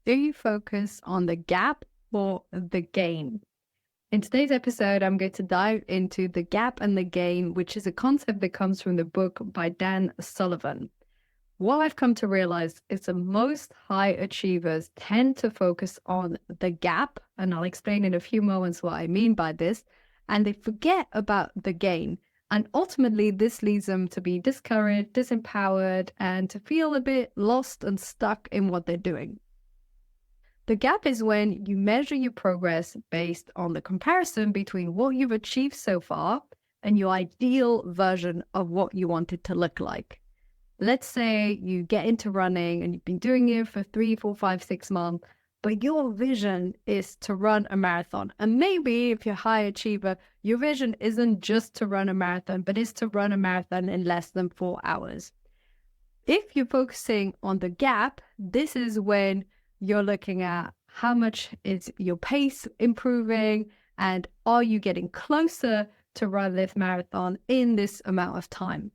Do you focus on the gap or the gain? In today's episode, I'm going to dive into the gap and the gain, which is a concept that comes from the book by Dan Sullivan. What I've come to realize is the most high achievers tend to focus on the gap, and I'll explain in a few moments what I mean by this, and they forget about the gain. And ultimately, this leads them to be discouraged, disempowered, and to feel a bit lost and stuck in what they're doing. The gap is when you measure your progress based on the comparison between what you've achieved so far and your ideal version of what you want it to look like. Let's say you get into running and you've been doing it for 3, 4, 5, 6 months, but your vision is to run a marathon. And maybe if you're a high achiever, your vision isn't just to run a marathon, but is to run a marathon in less than 4 hours. If you're focusing on the gap, this is when you're looking at how much is your pace improving and are you getting closer to run this marathon in this amount of time.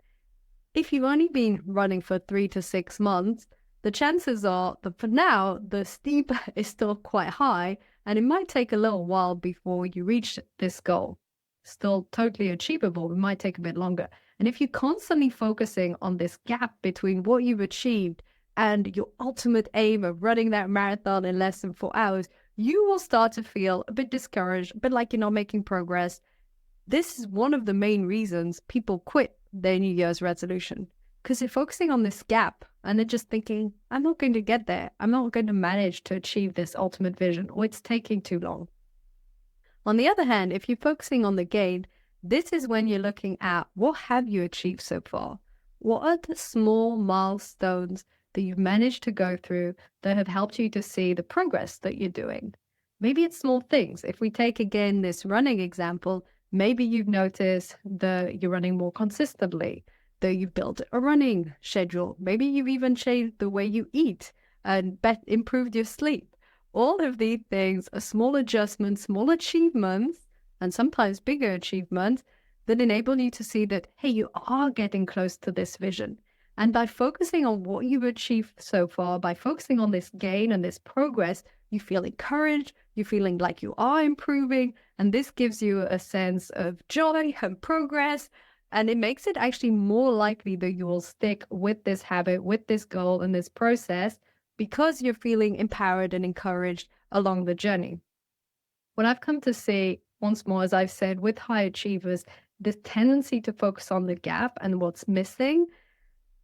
If you've only been running for 3 to 6 months, the chances are that for now, the steep is still quite high and it might take a little while before you reach this goal. Still totally achievable, it might take a bit longer. And if you're constantly focusing on this gap between what you've achieved and your ultimate aim of running that marathon in less than 4 hours, you will start to feel a bit discouraged, a bit like you're not making progress. This is one of the main reasons people quit their New Year's resolution, because they're focusing on this gap and they're just thinking, I'm not going to get there. I'm not going to manage to achieve this ultimate vision, or it's taking too long. On the other hand, if you're focusing on the gain, this is when you're looking at what have you achieved so far? What are the small milestones that you've managed to go through that have helped you to see the progress that you're doing? Maybe it's small things. If we take again this running example, maybe you've noticed that you're running more consistently, that you've built a running schedule. Maybe you've even changed the way you eat and improved your sleep. All of these things are small adjustments, small achievements, and sometimes bigger achievements that enable you to see that, hey, you are getting close to this vision. And by focusing on what you've achieved so far, by focusing on this gain and this progress, you feel encouraged, you're feeling like you are improving, and this gives you a sense of joy and progress, and it makes it actually more likely that you will stick with this habit, with this goal and this process, because you're feeling empowered and encouraged along the journey. What I've come to see, once more, as I've said, with high achievers, this tendency to focus on the gap and what's missing,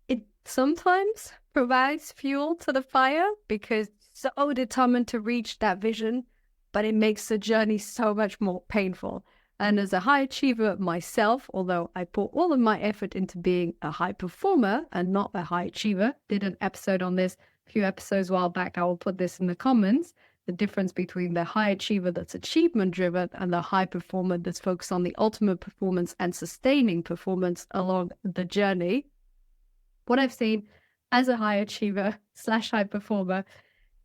it sometimes provides fuel to the fire because so determined to reach that vision, but it makes the journey so much more painful. And as a high achiever myself, although I put all of my effort into being a high performer and not a high achiever, did an episode on this a few episodes a while back. I will put this in the comments, the difference between the high achiever that's achievement driven and the high performer that's focused on the ultimate performance and sustaining performance along the journey. What I've seen as a high achiever / high performer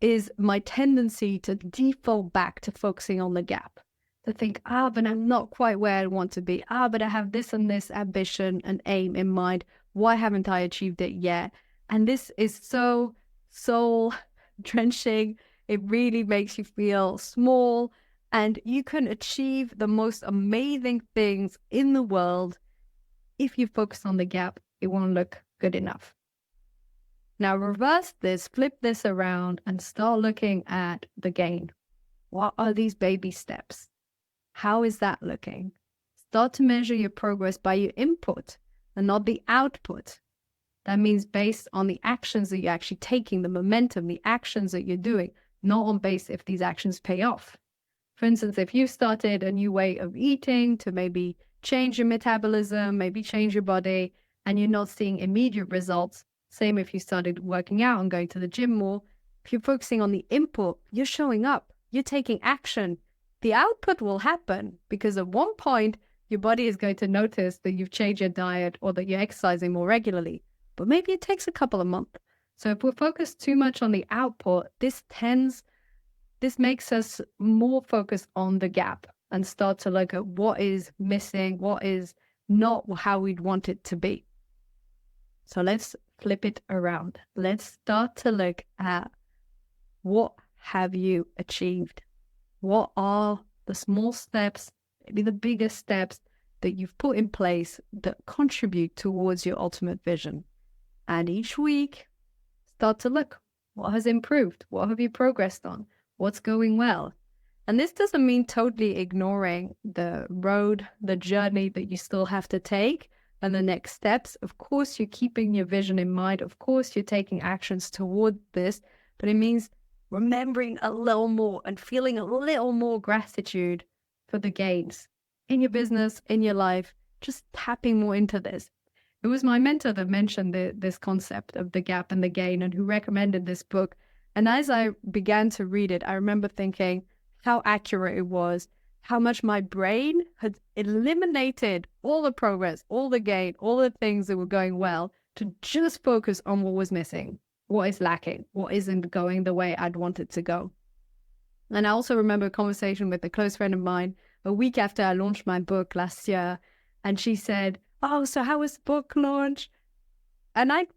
is my tendency to default back to focusing on the gap, to think, but I'm not quite where I want to be. But I have this and this ambition and aim in mind. Why haven't I achieved it yet? And this is so soul drenching. It really makes you feel small, and you can achieve the most amazing things in the world. If you focus on the gap, it won't look good enough. Now reverse this, flip this around, and start looking at the gain. What are these baby steps? How is that looking? Start to measure your progress by your input and not the output. That means based on the actions that you're actually taking, the momentum, the actions that you're doing, not on base if these actions pay off. For instance, if you started a new way of eating to maybe change your metabolism, maybe change your body, and you're not seeing immediate results, same if you started working out and going to the gym more, if you're focusing on the input, you're showing up, you're taking action. The output will happen because at one point, your body is going to notice that you've changed your diet or that you're exercising more regularly. But maybe it takes a couple of months. So if we're focused too much on the output, this makes us more focused on the gap and start to look at what is missing, what is not how we'd want it to be. So let's flip it around. Let's start to look at what have you achieved? What are the small steps, maybe the biggest steps that you've put in place that contribute towards your ultimate vision? And each week, start to look, what has improved? What have you progressed on? What's going well? And this doesn't mean totally ignoring the road, the journey that you still have to take and the next steps. Of course, you're keeping your vision in mind. Of course, you're taking actions toward this, but it means remembering a little more and feeling a little more gratitude for the gains in your business, in your life, just tapping more into this. It was my mentor that mentioned this concept of the gap and the gain and who recommended this book. And as I began to read it, I remember thinking how accurate it was, how much my brain had eliminated all the progress, all the gain, all the things that were going well to just focus on what was missing, what is lacking, what isn't going the way I'd want it to go. And I also remember a conversation with a close friend of mine a week after I launched my book last year. And she said, "Oh, so how was the book launch?" And I'd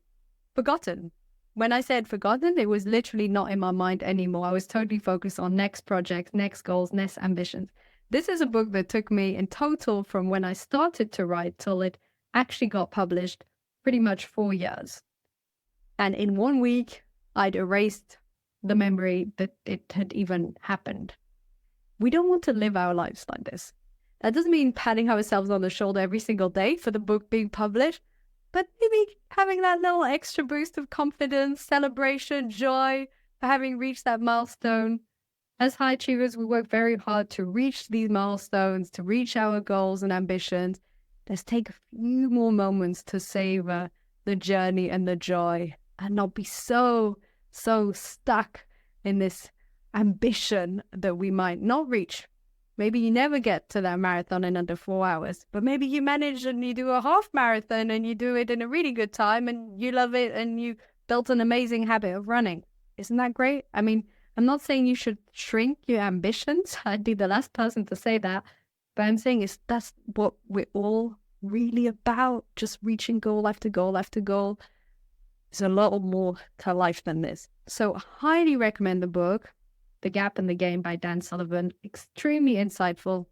forgotten. When I said forgotten, it was literally not in my mind anymore. I was totally focused on next projects, next goals, next ambitions. This is a book that took me in total from when I started to write till it actually got published, pretty much 4 years. And in 1 week, I'd erased the memory that it had even happened. We don't want to live our lives like this. That doesn't mean patting ourselves on the shoulder every single day for the book being published, but maybe having that little extra boost of confidence, celebration, joy for having reached that milestone. As high achievers, we work very hard to reach these milestones, to reach our goals and ambitions. Let's take a few more moments to savor the journey and the joy and not be so stuck in this ambition that we might not reach. Maybe you never get to that marathon in under 4 hours, but maybe you manage and you do a half marathon and you do it in a really good time and you love it and you built an amazing habit of running. Isn't that great? I mean, I'm not saying you should shrink your ambitions. I'd be the last person to say that. But I'm saying that's what we're all really about, just reaching goal after goal after goal. There's a lot more to life than this. So I highly recommend the book, The Gap and the Gain by Dan Sullivan. Extremely insightful.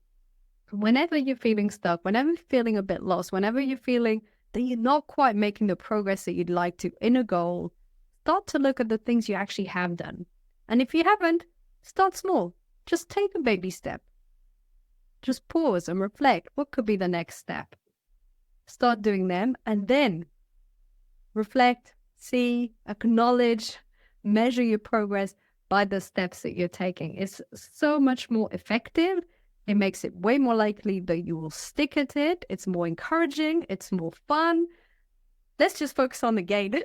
Whenever you're feeling stuck, whenever you're feeling a bit lost, whenever you're feeling that you're not quite making the progress that you'd like to in a goal, start to look at the things you actually have done. And if you haven't, start small. Just take a baby step. Just pause and reflect. What could be the next step? Start doing them and then reflect, see, acknowledge, measure your progress by the steps that you're taking. It's so much more effective. It makes it way more likely that you will stick at it. It's more encouraging. It's more fun. Let's just focus on the gain.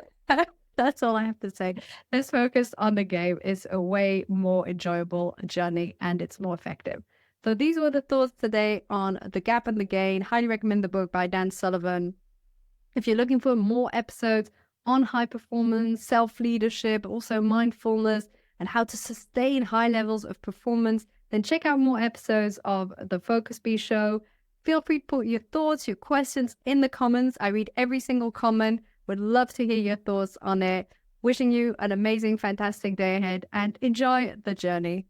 That's all I have to say. Let's focus on the game. It's a way more enjoyable journey and it's more effective. So these were the thoughts today on The Gap and the Gain. Highly recommend the book by Dan Sullivan. If you're looking for more episodes on high performance, self-leadership, also mindfulness, and how to sustain high levels of performance, then check out more episodes of The Focus Bee Show. Feel free to put your thoughts, your questions in the comments. I read every single comment. Would love to hear your thoughts on it. Wishing you an amazing, fantastic day ahead and enjoy the journey.